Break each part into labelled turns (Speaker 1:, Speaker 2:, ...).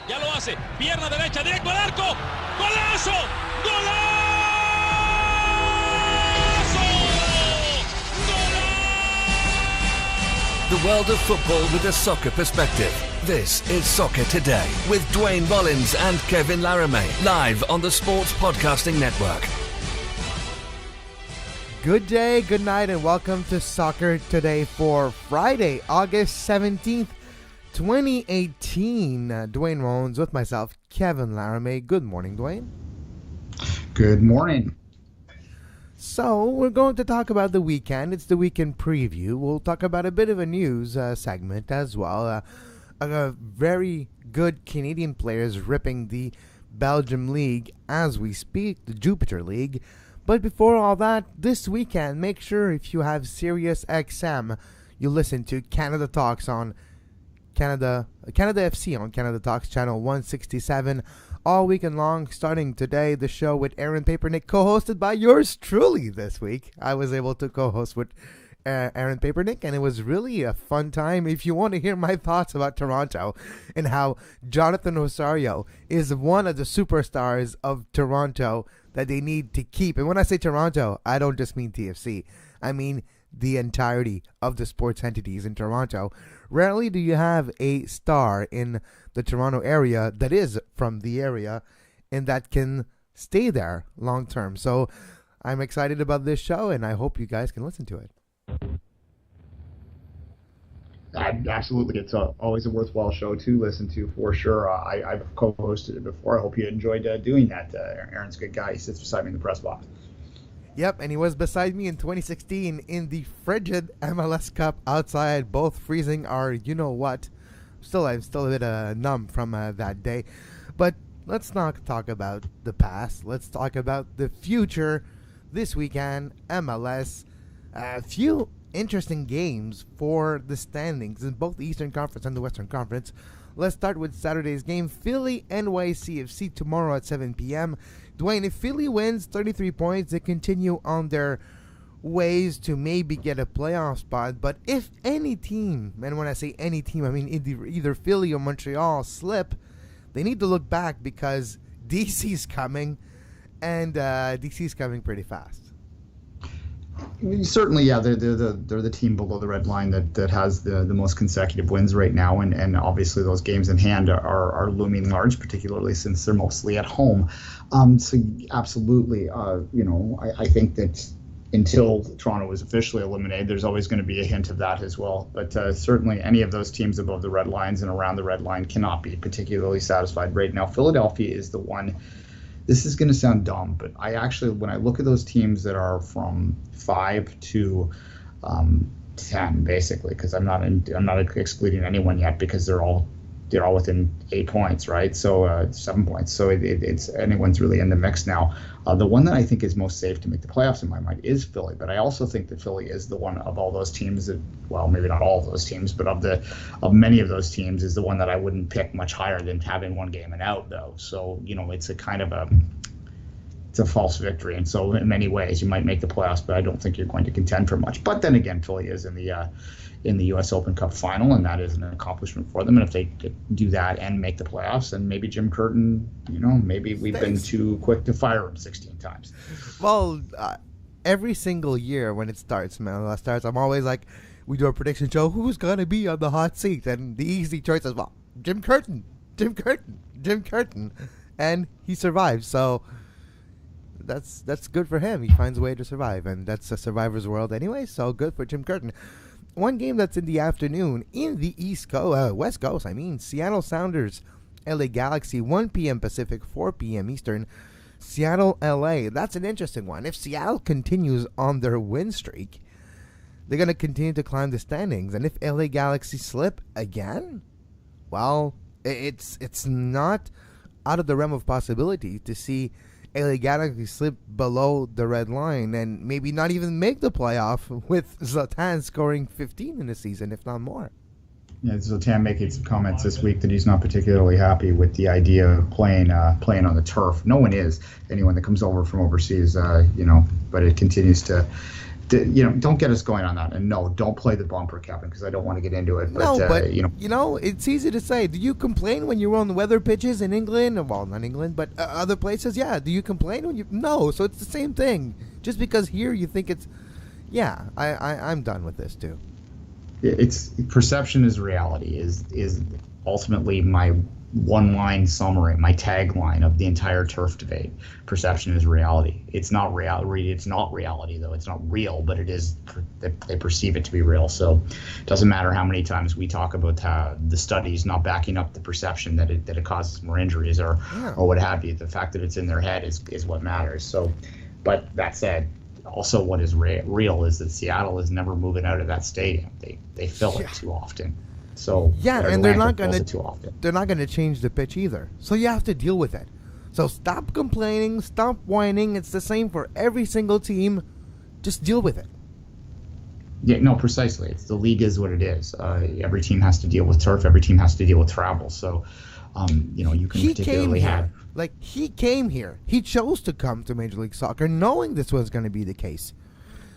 Speaker 1: Ya lo hace. Pierna derecha, directo al arco. ¡Golazo! ¡Golazo! ¡Golazo!
Speaker 2: The world of football with a soccer perspective. This is Soccer Today with Duane, Rollins and Kevin Laramee. Live on the Sports Podcasting Network.
Speaker 3: Good day, good night, and welcome to Soccer Today for Friday, August 17th, 2018. Duane Rollins with myself, Kevin Laramee. Good morning, Duane.
Speaker 4: Good morning.
Speaker 3: So, we're going to talk about the weekend. It's the weekend preview. We'll talk about a bit of a news segment as well. A very good Canadian players ripping the Belgium League as we speak, the Jupiter League. But before all that, this weekend, make sure if you have Sirius XM, you listen to Canada Talks on Canada FC on Canada Talks channel 167 all weekend long, starting today. The show with Aaron Papernick, co-hosted by yours truly this week. I was able to co-host with Aaron Papernick, and it was really a fun time. If you want to hear my thoughts about Toronto and how Jonathan Osorio is one of the superstars of Toronto that they need to keep. And when I say Toronto, I don't just mean TFC. I mean the entirety of the sports entities in Toronto. Rarely do you have a star in the Toronto area that is from the area and that can stay there long term. So I'm excited about this show, and I hope you guys can listen to it.
Speaker 4: Absolutely. It's always a worthwhile show to listen to, for sure. I've co-hosted it before. I hope you enjoyed doing that. Aaron's a good guy. He sits beside me in the press box.
Speaker 3: Yep, and he was beside me in 2016 in the frigid MLS Cup outside, both freezing our you-know-what. I'm still a bit numb from that day. But let's not talk about the past. Let's talk about the future. This weekend, MLS. A few interesting games for the standings in both the Eastern Conference and the Western Conference. Let's start with Saturday's game, Philly NYCFC tomorrow at 7 p.m. Duane, if Philly wins 33 points, they continue on their ways to maybe get a playoff spot. But if any team, and when I say any team, I mean either Philly or Montreal slip, they need to look back because DC's coming, and DC's coming pretty fast.
Speaker 4: Certainly, yeah, they're the team below the red line that has the most consecutive wins right now, and obviously those games in hand are looming large, particularly since they're mostly at home. So absolutely, I think that until Toronto is officially eliminated, there's always going to be a hint of that as well. But certainly, any of those teams above the red lines and around the red line cannot be particularly satisfied right now. Philadelphia is the one. This is going to sound dumb, but I actually, when I look at those teams that are from 5 to 10, basically, because I'm not excluding anyone yet because they're all within 8 points, right? So 7 points. So it's anyone's really in the mix now. The one that I think is most safe to make the playoffs in my mind is Philly, but I also think that Philly is the one of all those teams that, well, maybe not all of those teams, but of many of those teams is the one that I wouldn't pick much higher than having one game and out, though. So it's a kind of it's a false victory, and so in many ways you might make the playoffs, but I don't think you're going to contend for much. But then again, Philly is in the U.S. Open Cup final, and that is an accomplishment for them. And if they do that and make the playoffs, then maybe Jim Curtin, maybe we've been too quick to fire him 16 times.
Speaker 3: Well, every single year when it starts, I'm always like, we do a prediction show, who's going to be on the hot seat? And the easy choice is, well, Jim Curtin. And he survives, so that's good for him. He finds a way to survive, and that's a survivor's world anyway, so good for Jim Curtin. One game that's in the afternoon in the West Coast, Seattle Sounders, LA Galaxy, 1 p.m. Pacific, 4 p.m. Eastern. Seattle, LA, that's an interesting one. If Seattle continues on their win streak, they're going to continue to climb the standings. And if LA Galaxy slip again, well, it's not out of the realm of possibility to see LA Galaxy slip below the red line and maybe not even make the playoff, with Zlatan scoring 15 in the season, if not more.
Speaker 4: Yeah, Zlatan making some comments this week that he's not particularly happy with the idea of playing on the turf. No one is. Anyone that comes over from overseas, but it continues to don't get us going on that. And no, don't play the bumper, Kevin, because I don't want to get into it. But,
Speaker 3: it's easy to say. Do you complain when you're on the weather pitches in England? Well, not England, but other places. Yeah. Do you complain when you? No. So it's the same thing. Just because here you think it's, yeah. I'm done with this too.
Speaker 4: It's perception is reality. Is ultimately my one-line summary, my tagline of the entire turf debate. Perception is reality. It's not reality. It's not reality, though. It's not real, but it is. They perceive it to be real. So it doesn't matter how many times we talk about the studies not backing up the perception that it causes more injuries or what have you. The fact that it's in their head is what matters. So, but that said, also what is real is that Seattle is never moving out of that stadium. They fill it too often. So
Speaker 3: and they're not going to change the pitch either. So you have to deal with it. So stop complaining, stop whining. It's the same for every single team. Just deal with it.
Speaker 4: Yeah, no, precisely. The league is what it is. Every team has to deal with turf. Every team has to deal with travel. So, you can particularly have.
Speaker 3: Like, he came here. He chose to come to Major League Soccer knowing this was going to be the case.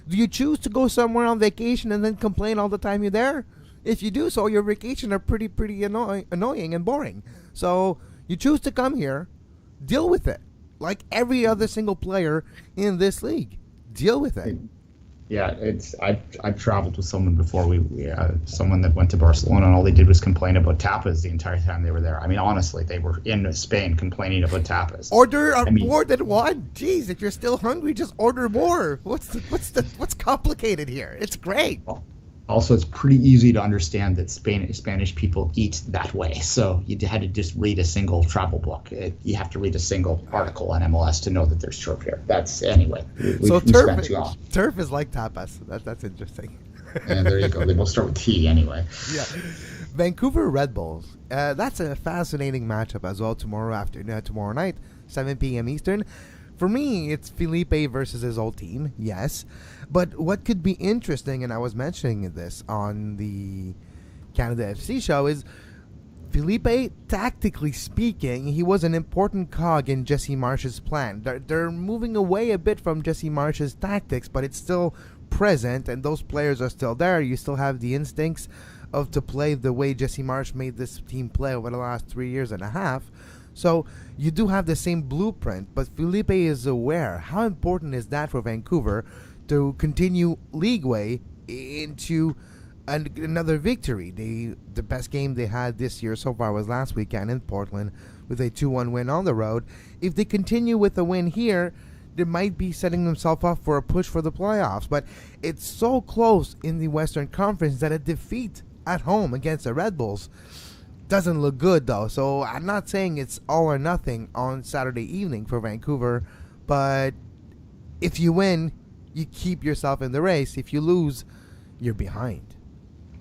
Speaker 3: Do you choose to go somewhere on vacation and then complain all the time you're there? If you do so, your vacation are pretty annoying and boring. So you choose to come here, deal with it. Like every other single player in this league. Deal with it.
Speaker 4: Yeah, I've traveled with someone before. Someone that went to Barcelona and all they did was complain about tapas the entire time they were there. I mean, honestly, they were in Spain complaining about tapas.
Speaker 3: Order more than one. Jeez, if you're still hungry, just order more. What's complicated here? It's great.
Speaker 4: Also, it's pretty easy to understand that Spanish people eat that way. So you had to just read a single travel book. You have to read a single article on MLS to know that there's turf here. That's anyway.
Speaker 3: Turf is like tapas. That's interesting.
Speaker 4: And there you go. They both start with T anyway.
Speaker 3: Yeah. Vancouver Red Bulls. That's a fascinating matchup as well tomorrow night, 7 p.m. Eastern. For me, it's Felipe versus his old team, yes. But what could be interesting, and I was mentioning this on the Canada FC show, is Felipe, tactically speaking, he was an important cog in Jesse Marsch's plan. They're moving away a bit from Jesse Marsch's tactics, but it's still present, and those players are still there. You still have the instincts to play the way Jesse Marsch made this team play over the last 3 years and a half. So you do have the same blueprint, but Felipe is aware. How important is that for Vancouver to continue league way into another victory? The best game they had this year so far was last weekend in Portland with a 2-1 win on the road. If they continue with a win here, they might be setting themselves up for a push for the playoffs. But it's so close in the Western Conference that a defeat at home against the Red Bulls doesn't look good, though. So I'm not saying it's all or nothing on Saturday evening for Vancouver, but if you win, you keep yourself in the race. If you lose, you're behind.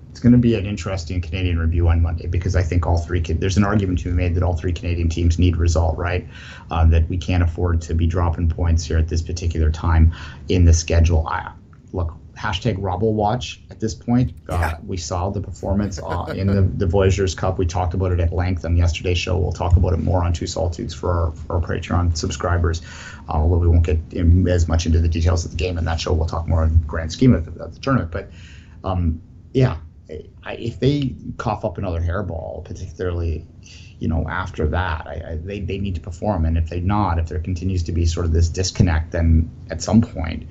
Speaker 4: It's going to be an interesting Canadian review on Monday because I think there's an argument to be made that all three Canadian teams need result, right? That we can't afford to be dropping points here at this particular time in the schedule. Look, hashtag Robble Watch at this point. We saw the performance in the Voyageurs Cup. We talked about it at length on yesterday's show. We'll talk about it more on Two Saltitudes for our Patreon subscribers, although we won't get as much into the details of the game in that show. We'll talk more on the grand scheme of the tournament. But, if they cough up another hairball, particularly, after that, they need to perform. And if there continues to be sort of this disconnect, then at some point,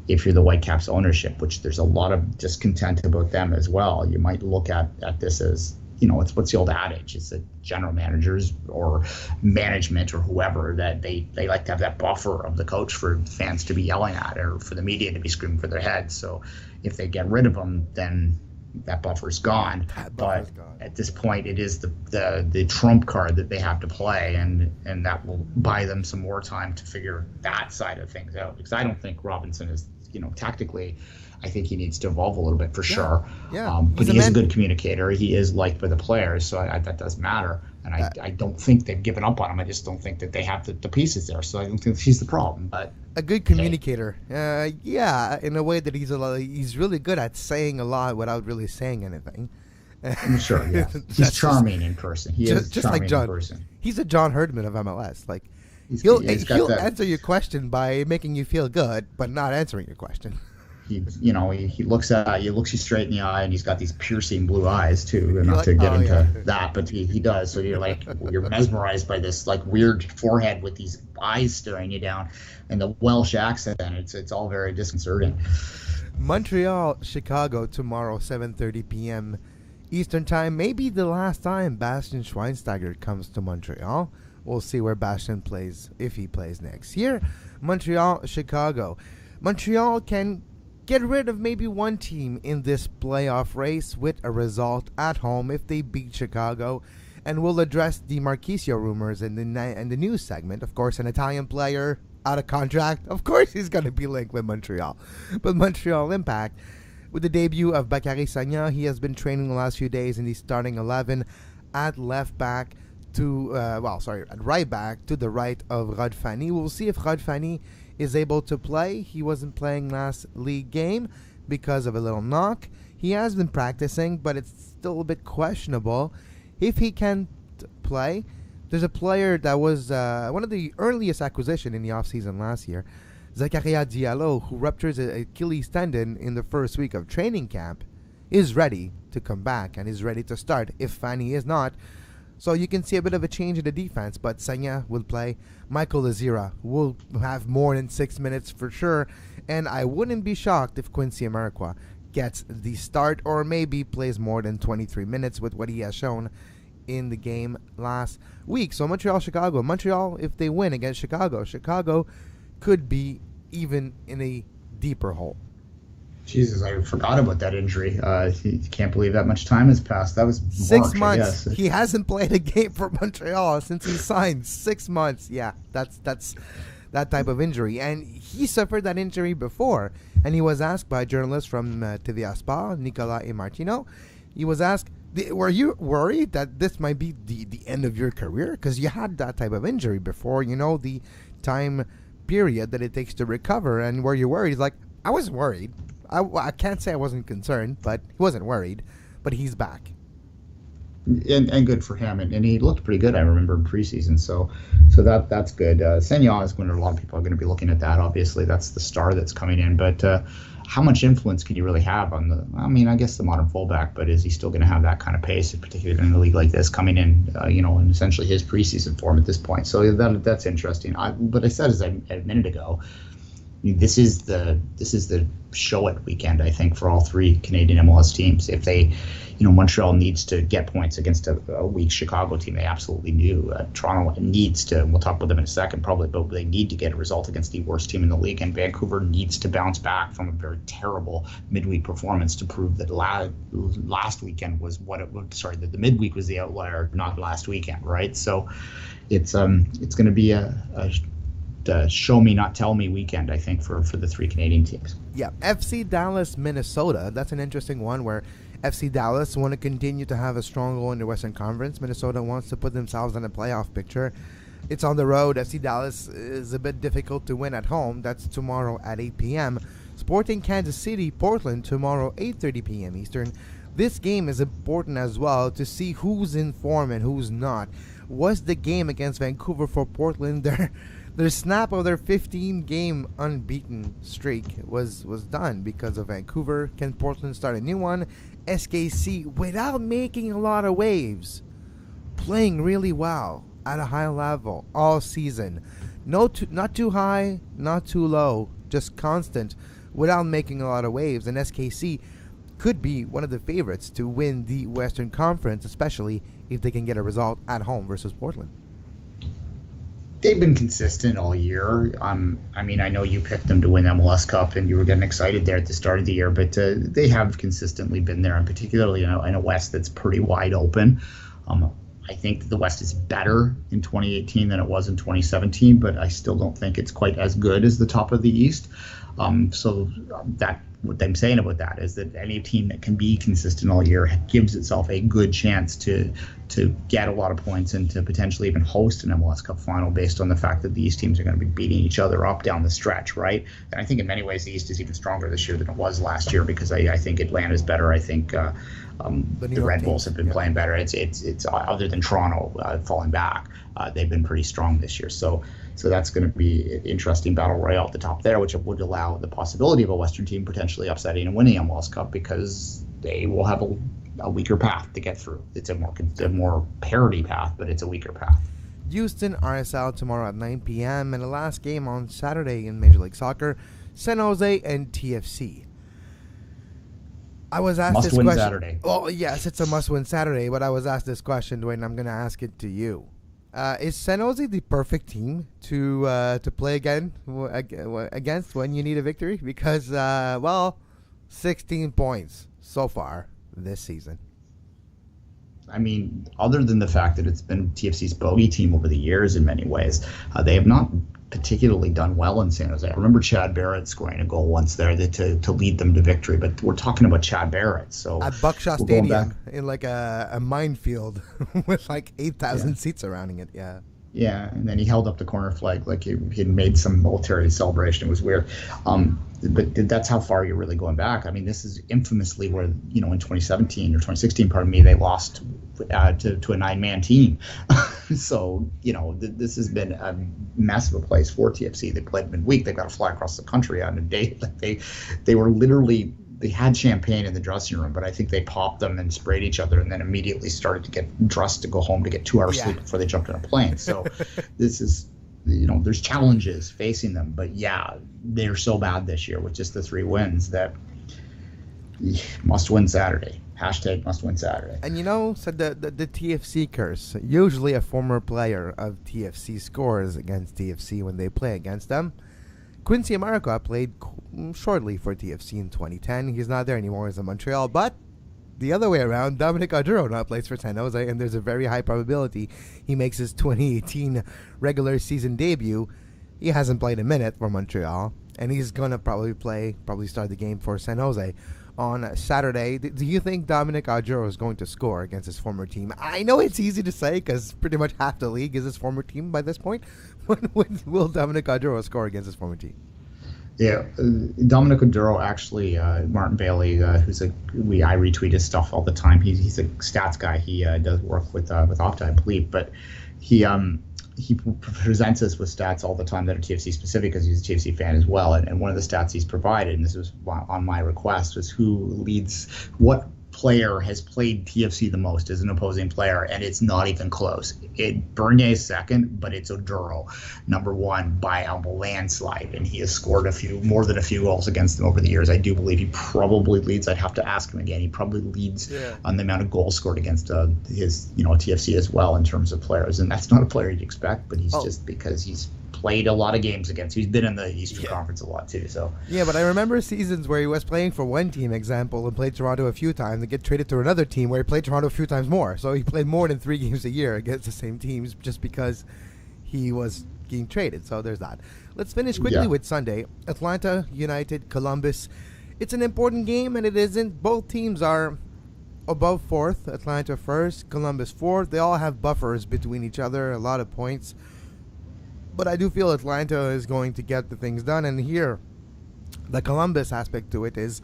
Speaker 4: if you're the Whitecaps ownership, which there's a lot of discontent about them as well, you might look at this as, what's the old adage? It's that general managers or management or whoever, that they like to have that buffer of the coach for fans to be yelling at or for the media to be screaming for their heads. So if they get rid of them, then that buffer's gone. But at this point, it is the trump card that they have to play, and that will buy them some more time to figure that side of things out. Because I don't think Robinson is, tactically, I think he needs to evolve a little bit for sure.
Speaker 3: Yeah.
Speaker 4: But he is a good communicator. He is liked by the players, so that does matter. And I don't think they've given up on him. I just don't think that they have the pieces there. So I don't think he's the problem. But
Speaker 3: a good communicator, in a way that he's really good at saying a lot without really saying anything.
Speaker 4: I'm sure, yeah. He's charming in person. He is just charming
Speaker 3: like John,
Speaker 4: in person.
Speaker 3: He's a John Herdman of MLS. Like he'll answer your question by making you feel good, but not answering your question.
Speaker 4: he looks at you, looks you straight in the eye, and he's got these piercing blue eyes too. Not to get into that, but he does. So you're mesmerized by this like weird forehead with these eyes staring you down, and the Welsh accent. It's all very disconcerting.
Speaker 3: Montreal, Chicago tomorrow, 7:30 p.m. Eastern Time. Maybe the last time Bastian Schweinsteiger comes to Montreal. We'll see where Bastian plays, if he plays next year. Montreal, Chicago. Montreal can get rid of maybe one team in this playoff race with a result at home if they beat Chicago. And we'll address the Marchisio rumors in the news segment. Of course, an Italian player out of contract. Of course he's going to be linked with Montreal. But Montreal Impact, with the debut of Bakary Sagna, he has been training the last few days in the starting 11 at left back at right back to the right of Rod Fanny. We'll see if Rod Fanny is able to play. He wasn't playing last league game because of a little knock. He has been practicing, but it's still a bit questionable if he can play. There's a player that was one of the earliest acquisition in the offseason last year, Zakaria Diallo, who ruptures an Achilles tendon in the first week of training camp, is ready to come back and is ready to start if Fanny is not. So you can see a bit of a change in the defense, but Sagna will play. Michael Lazira will have more than 6 minutes for sure, and I wouldn't be shocked if Quincy Amarikwa gets the start or maybe plays more than 23 minutes with what he has shown in the game last week. So Montreal, Montreal, if they win against Chicago could be even in a deeper hole.
Speaker 4: Jesus, I forgot about that injury. You can't believe that much time has passed. That was March,
Speaker 3: 6 months. He hasn't played a game for Montreal since he signed. 6 months. Yeah, that's that type of injury. And he suffered that injury before. And he was asked by a journalist from TVA Sport, Nicolas et Martino. He was asked, were you worried that this might be the end of your career? Because you had that type of injury before, the time period that it takes to recover. And were you worried? He's like, I was worried. I can't say I wasn't concerned, but he wasn't worried. But he's back.
Speaker 4: And good for him. And he looked pretty good, I remember, in preseason. So that's good. Sagna is going to, a lot of people are going to be looking at that. Obviously, that's the star that's coming in. But how much influence can you really have on I guess the modern fullback, but is he still going to have that kind of pace, particularly in a league like this, coming in, in essentially his preseason form at this point? So that's interesting. What I said a minute ago, this is the show it weekend, I think, for all three Canadian MLS teams. If they, Montreal needs to get points against a weak Chicago team. They absolutely do. Toronto needs to, and we'll talk about them in a second probably, but they need to get a result against the worst team in the league. And Vancouver needs to bounce back from a very terrible midweek performance to prove that last weekend was what it was. Sorry, that the midweek was the outlier, not last weekend, right? So it's going to be a show me, not tell me weekend, I think, for the three Canadian teams.
Speaker 3: Yeah, FC Dallas, Minnesota. That's an interesting one where FC Dallas want to continue to have a stronghold in the Western Conference. Minnesota wants to put themselves in a playoff picture. It's on the road. FC Dallas is a bit difficult to win at home. That's tomorrow at 8 p.m. Sporting Kansas City, Portland, tomorrow 8:30 p.m. Eastern. This game is important as well to see who's in form and who's not. Was the game against Vancouver for Portland their snap of their 15-game unbeaten streak was done because of Vancouver? Can Portland start a new one? SKC, without making a lot of waves, playing really well at a high level all season. Not too high, not too low, just constant without making a lot of waves. And SKC could be one of the favorites to win the Western Conference, especially if they can get a result at home versus Portland.
Speaker 4: They've been consistent all year. I know you picked them to win MLS Cup and you were getting excited there at the start of the year, but they have consistently been there, and particularly in a West that's pretty wide open. I think that the West is better in 2018 than it was in 2017, but I still don't think it's quite as good as the top of the East. So that what I'm saying about that is that any team that can be consistent all year gives itself a good chance to get a lot of points and to potentially even host an MLS Cup final based on the fact that these teams are going to be beating each other up down the stretch, right? And I think in many ways the East is even stronger this year than it was last year because I think Atlanta's better. I think the Red Bulls have been playing better. It's other than Toronto falling back, they've been pretty strong this year. So So that's going to be an interesting battle royale at the top there, which would allow the possibility of a Western team potentially upsetting and winning MLS Cup, because they will have a weaker path to get through. It's a more parity path, but it's a weaker path.
Speaker 3: Houston RSL tomorrow at 9 p.m. and the last game on Saturday in Major League Soccer, San Jose and TFC. I was asked this question. Must-win Saturday. Well, yes, it's a must-win Saturday, but I was asked this question, Duane, and I'm going to ask it to you. Is San Jose the perfect team to play against when you need a victory? Because, 16 points so far this season.
Speaker 4: I mean, other than the fact that it's been TFC's bogey team over the years in many ways, they have not particularly done well in San Jose. I remember Chad Barrett scoring a goal once there to lead them to victory, but we're talking about Chad Barrett. So
Speaker 3: at Buckshot Stadium in like a minefield with like 8,000 seats surrounding it. Yeah. Yeah,
Speaker 4: and then he held up the corner flag like he had made some military celebration. It was weird. But that's how far you're really going back. I mean, this is infamously where, in 2017 or 2016, they lost to a 9-man team. So, this has been a mess of a place for TFC. They played midweek. They've got to fly across the country on a day. Like they were literally, they had champagne in the dressing room, but I think they popped them and sprayed each other and then immediately started to get dressed to go home to get 2 hours sleep before they jumped on a plane. So this is, there's challenges facing them, but they're so bad this year with just the 3 wins that must win Saturday. Hashtag must win Saturday.
Speaker 3: And said the TFC curse. Usually a former player of TFC scores against TFC when they play against them. Quincy Amarikwa played shortly for TFC in 2010. He's not there anymore. He's in Montreal. But the other way around, Dominic Oduro now plays for San Jose, and there's a very high probability he makes his 2018 regular season debut. He hasn't played a minute for Montreal, and he's going to probably start the game for San Jose on Saturday. Do you think Dominic Oduro is going to score against his former team? I know it's easy to say because pretty much half the league is his former team by this point. When will Dominic Oduro score against his former team?
Speaker 4: Yeah, Dominic Oduro, actually, Martin Bailey, I retweet his stuff all the time. He's a stats guy. He does work with Opta, I believe, but he presents us with stats all the time that are TFC specific because he's a TFC fan as well. And one of the stats he's provided, and this was on my request, was what player has played TFC the most as an opposing player, and it's not even close. Bernier's second, but it's Oduro number 1 by a landslide, and he has scored more than a few goals against them over the years. I do believe he probably leads. I'd have to ask him again. He probably leads on the amount of goals scored against his TFC as well in terms of players, and that's not a player you'd expect, but he's just because he's played a lot of games against. He's been in the Eastern Conference a lot too. So
Speaker 3: but I remember seasons where he was playing for one team, example, and played Toronto a few times, and get traded to another team where he played Toronto a few times more. So he played more than 3 games a year against the same teams just because he was getting traded. So there's that. Let's finish quickly with Sunday. Atlanta United, Columbus. It's an important game, and it isn't. Both teams are above 4th. Atlanta first, Columbus 4th. They all have buffers between each other, a lot of points. But I do feel Atlanta is going to get the things done. And here, the Columbus aspect to it is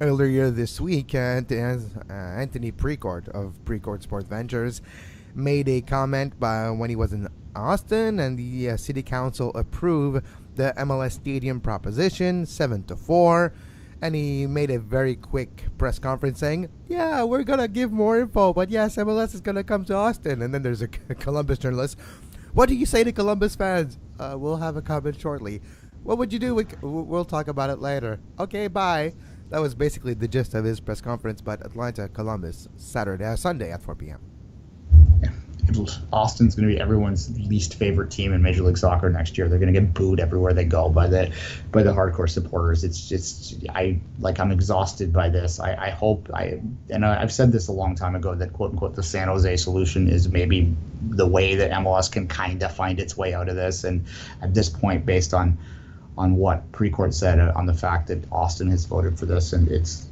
Speaker 3: earlier this week, Anthony Precourt of Precourt Sport Ventures made a comment when he was in Austin, and the city council approved the MLS Stadium proposition 7-4. And he made a very quick press conference saying, we're going to give more info, but yes, MLS is going to come to Austin. And then there's a Columbus journalist. What do you say to Columbus fans? We'll have a comment shortly. What would you do? We'll talk about it later. Okay, bye. That was basically the gist of his press conference. But Atlanta, Columbus, Sunday at 4 p.m.
Speaker 4: Yeah. Austin's going to be everyone's least favorite team in Major League Soccer next year. They're going to get booed everywhere they go by the hardcore supporters. It's just I'm exhausted by this. I've said this a long time ago that quote unquote the San Jose solution is maybe the way that MLS can kind of find its way out of this. And at this point, based on what Precourt said on the fact that Austin has voted for this, and it's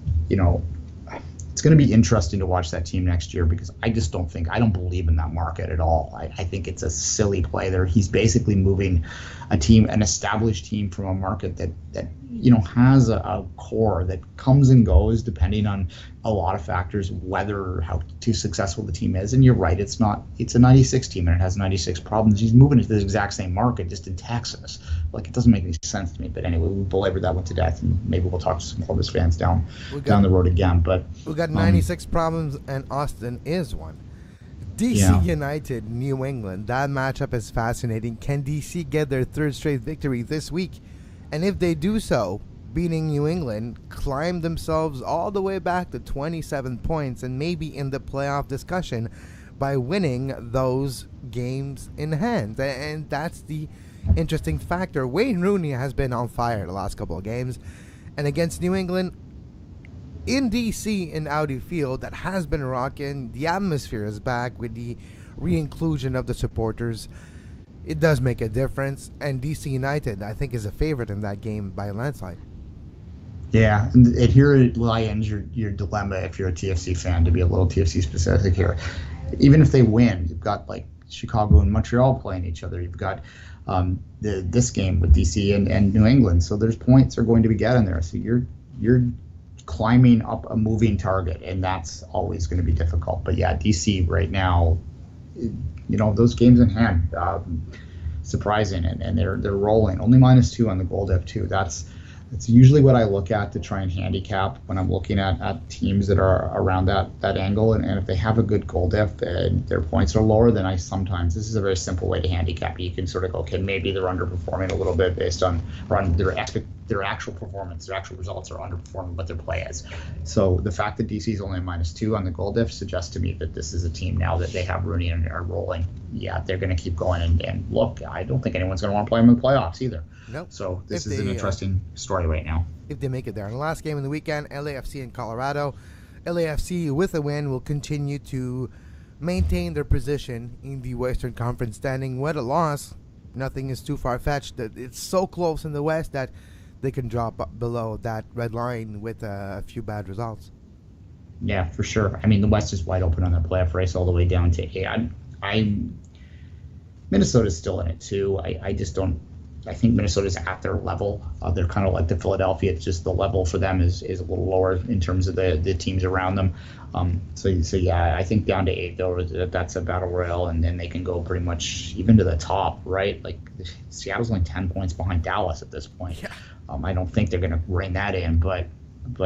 Speaker 4: it's going to be interesting to watch that team next year because I don't believe in that market at all. I think it's a silly play there. He's basically moving a team, an established team from a market that has a core that comes and goes depending on a lot of factors, whether how too successful the team is. And you're right, it's a 96 team and it has 96 problems. He's moving into the exact same market, just in Texas. Like, it doesn't make any sense to me. But anyway, we belabored that one to death, and maybe we'll talk to some Columbus fans down the road again. But
Speaker 3: we got 96 problems, and Austin is one. DC United, New England. That matchup is fascinating. Can DC get their third straight victory this week? And if they do so, beating New England, climb themselves all the way back to 27 points and maybe in the playoff discussion by winning those games in hand. And that's the interesting factor. Wayne Rooney has been on fire the last couple of games. And against New England, in DC in Audi Field, that has been rocking. The atmosphere is back with the re-inclusion of the supporters. It does make a difference, and DC United, I think, is a favorite in that game by a landslide.
Speaker 4: Yeah, and here lies your dilemma if you're a TFC fan, to be a little TFC specific here. Even if they win, you've got like Chicago and Montreal playing each other. You've got this game with DC and New England, so there's points are going to be getting there. So you're climbing up a moving target, and that's always going to be difficult. But yeah, DC right now, those games in hand, surprising, and they're rolling. Only -2 on the goal diff too. That's usually what I look at to try and handicap when I'm looking at teams that are around that angle. And if they have a good goal diff and their points are lower, then this is a very simple way to handicap. You can sort of go, okay, maybe they're underperforming a little bit based on their actual performance. Their actual results are underperforming what their play is. So the fact that DC is only a -2 on the goal diff suggests to me that this is a team now that they have Rooney and are rolling. Yeah, they're going to keep going. And look, I don't think anyone's going to want to play them in the playoffs either.
Speaker 3: Nope.
Speaker 4: So this is an interesting story right now.
Speaker 3: If they make it there. And the last game in the weekend, LAFC in Colorado. LAFC, with a win, will continue to maintain their position in the Western Conference standing. With a loss, nothing is too far-fetched. It's so close in the West that they can drop below that red line with a few bad results.
Speaker 4: Yeah, for sure. I mean, the West is wide open on the playoff race all the way down to 8. Minnesota's still in it, too. I just don't. I think Minnesota's at their level. They're kind of like the Philadelphia. It's just the level for them is a little lower in terms of the teams around them. So yeah, I think down to 8 though, that's a battle royale, and then they can go pretty much even to the top, right? Like Seattle's only 10 points behind Dallas at this point.
Speaker 3: Yeah.
Speaker 4: I don't think they're going to rein that in, but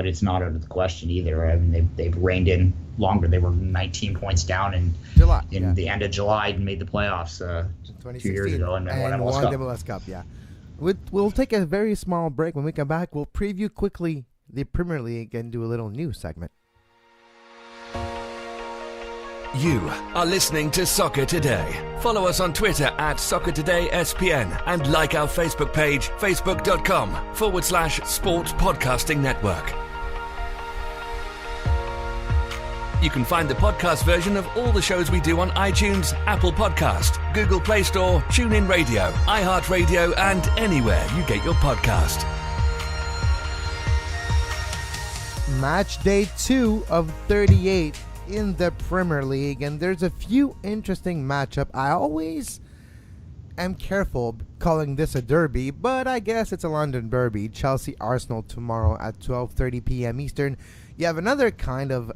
Speaker 4: it's not out of the question either. I mean, they've reined in longer. They were 19 points down in the end of July and made the playoffs 2 years ago and won the
Speaker 3: MLS Cup. Yeah, we'll take a very small break. When we come back, we'll preview quickly the Premier League and do a little news segment.
Speaker 2: You are listening to Soccer Today. Follow us on Twitter at SoccerTodaySPN and like our Facebook page, facebook.com/Sports Podcasting Network. You can find the podcast version of all the shows we do on iTunes, Apple Podcast, Google Play Store, TuneIn Radio, iHeartRadio, and anywhere you get your podcast.
Speaker 3: Match day 2 of 38 in the Premier League, and there's a few interesting matchup. I always am careful calling this a derby, but I guess it's a London derby. Chelsea-Arsenal tomorrow at 12:30 p.m. Eastern. You have another kind of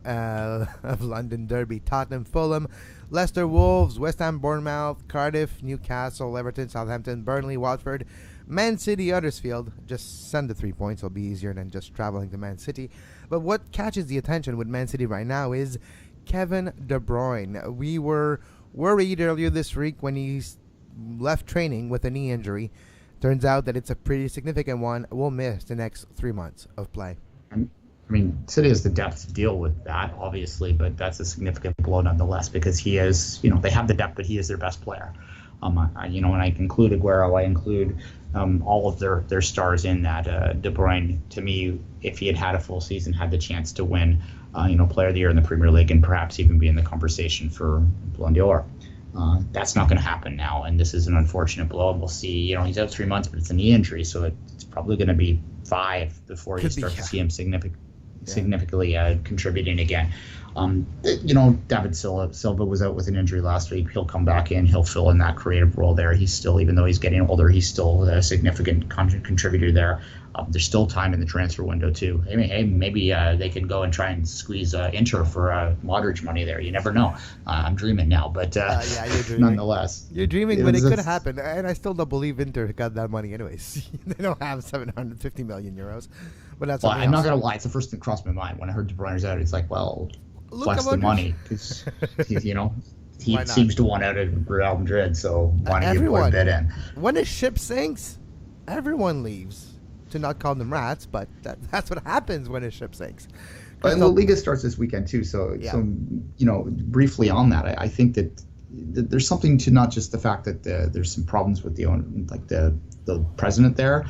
Speaker 3: London derby. Tottenham-Fulham, Leicester-Wolves, West Ham-Bournemouth, Cardiff, Newcastle, Everton, Southampton, Burnley, Watford, Man City-Huddersfield. Just send the 3 points. It'll be easier than just traveling to Man City. But what catches the attention with Man City right now is Kevin De Bruyne. We were worried earlier this week when he left training with a knee injury. Turns out that it's a pretty significant one. We'll miss the next 3 months of play.
Speaker 4: I mean, City has the depth to deal with that, obviously, but that's a significant blow nonetheless because he is, they have the depth, but he is their best player. When I include Aguero, I include all of their stars in that. De Bruyne, to me, if he had a full season, had the chance to win, Player of the Year in the Premier League and perhaps even be in the conversation for Ballon d'Or. That's not going to happen now, and this is an unfortunate blow. And we'll see. He's out 3 months, but it's a knee injury, so it's probably going to be 5 before you start to see him significantly contributing again. David Silva was out with an injury last week. He'll come back in. He'll fill in that creative role there. He's still, even though he's getting older, he's still a significant contributor there. There's still time in the transfer window, too. I mean, maybe they could go and try and squeeze Inter for Modric money there. You never know. I'm dreaming now, but
Speaker 3: you're dreaming.
Speaker 4: Nonetheless.
Speaker 3: You're dreaming, but it could happen. And I still don't believe Inter got that money anyways. They don't have 750 million euros. But that's
Speaker 4: I'm not going to lie. It's the first thing that crossed my mind. When I heard De Bruyne's out, it's like, well, flex the money. Because, he seems to want out of Real Madrid, so why don't you give one bid in?
Speaker 3: When a ship sinks, everyone leaves. To not call them rats, but that's what happens when a ship sinks.
Speaker 4: And La Liga starts this weekend too, so briefly on that, I think that there's something to not just the fact that there's some problems with the president there,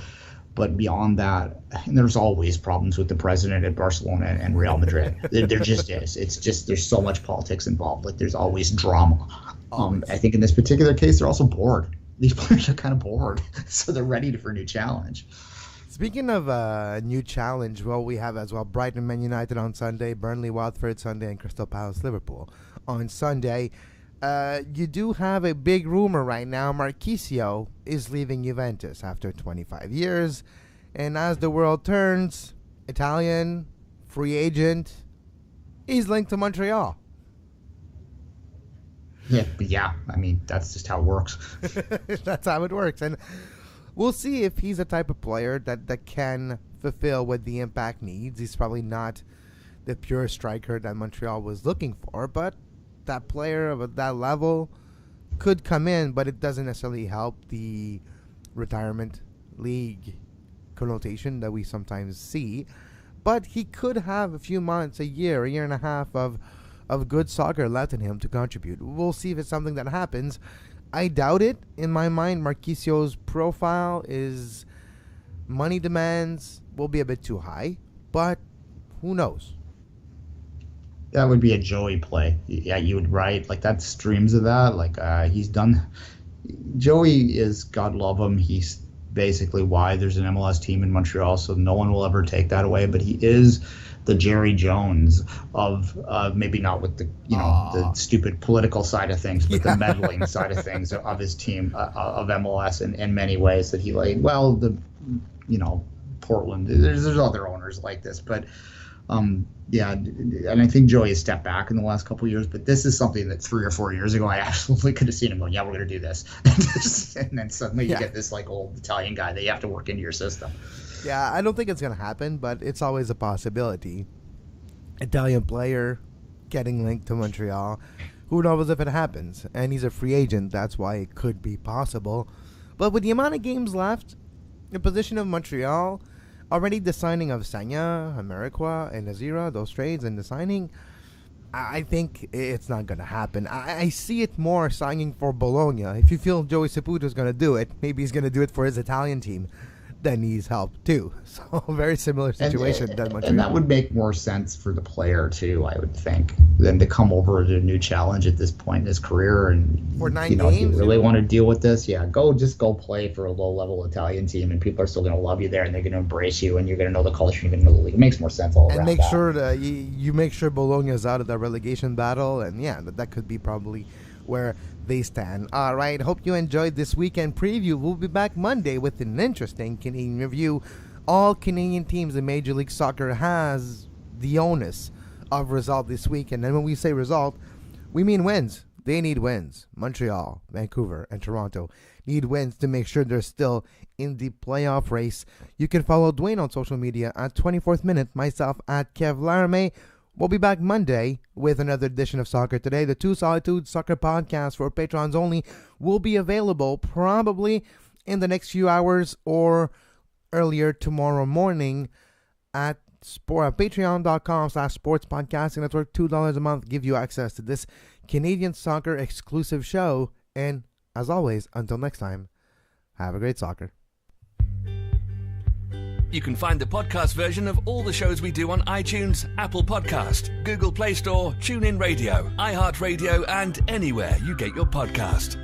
Speaker 4: but beyond that, and there's always problems with the president at Barcelona and Real Madrid. There just is. It's just there's so much politics involved. Like there's always drama. I think in this particular case, they're also bored. These players are kind of bored, so they're ready for a new challenge.
Speaker 3: Speaking of a new challenge, we have as well Brighton Man United on Sunday, Burnley Watford Sunday, and Crystal Palace Liverpool on Sunday. You do have a big rumor right now. Marchisio is leaving Juventus after 25 years. And as the world turns, Italian, free agent, he's linked to Montreal.
Speaker 4: Yeah. I mean, that's just how it works.
Speaker 3: That's how it works. And we'll see if he's the type of player that can fulfill what the Impact needs. He's probably not the pure striker that Montreal was looking for, but that player of that level could come in, but it doesn't necessarily help the retirement league connotation that we sometimes see. But he could have a few months, a year and a half of good soccer left in him to contribute. We'll see if it's something that happens. I doubt it. In my mind, Marquisio's profile is money demands will be a bit too high, but who knows?
Speaker 4: That would be a Joey play. Yeah, you would write like that. Streams of that. Like he's done. Joey is, God love him. He's basically why there's an MLS team in Montreal, so no one will ever take that away. But he is the Jerry Jones of maybe not with the the stupid political side of things, but the meddling side of things of his team of MLS in many ways that he laid. Well, Portland. There's other owners like this, but and I think Joey has stepped back in the last couple of years. But this is something that 3 or 4 years ago I absolutely could have seen him going, yeah, we're going to do this, and then suddenly you get this like old Italian guy that you have to work into your system.
Speaker 3: Yeah, I don't think it's going to happen, but it's always a possibility. Italian player getting linked to Montreal. Who knows if it happens? And he's a free agent. That's why it could be possible. But with the amount of games left, the position of Montreal, already the signing of Sagna, Ameriqua, and Azira, those trades and the signing, I think it's not going to happen. I see it more signing for Bologna. If you feel Joey Saputo is going to do it, maybe he's going to do it for his Italian team. Then needs help too. So very similar situation than Montreal.
Speaker 4: And that would make more sense for the player too, I would think, than to come over to a new challenge at this point in his career. And
Speaker 3: for 9 games,
Speaker 4: if you really want to deal with this, go play for a low-level Italian team, and people are still going to love you there, and they're going to embrace you, and you're going to know the culture, you're going to know the league. It makes more sense all around.
Speaker 3: And make sure that you make sure Bologna is out of the relegation battle, and that could be probably where they stand. All right, hope you enjoyed this weekend preview. We'll be back Monday with an interesting Canadian review. All Canadian teams in Major League Soccer has the onus of result this weekend. And when we say result, we mean wins. They need wins. Montreal, Vancouver, and Toronto need wins to make sure they're still in the playoff race. You can follow Duane on social media at 24th Minute, myself at Kev Laramee. We'll be back Monday with another edition of Soccer Today. The Two Solitude Soccer podcast for patrons only will be available probably in the next few hours or earlier tomorrow morning at patreon.com/sportspodcasting network. $2 a month give you access to this Canadian soccer exclusive show. And as always, until next time, have a great soccer.
Speaker 2: You can find the podcast version of all the shows we do on iTunes, Apple Podcast, Google Play Store, TuneIn Radio, iHeartRadio, and anywhere you get your podcast.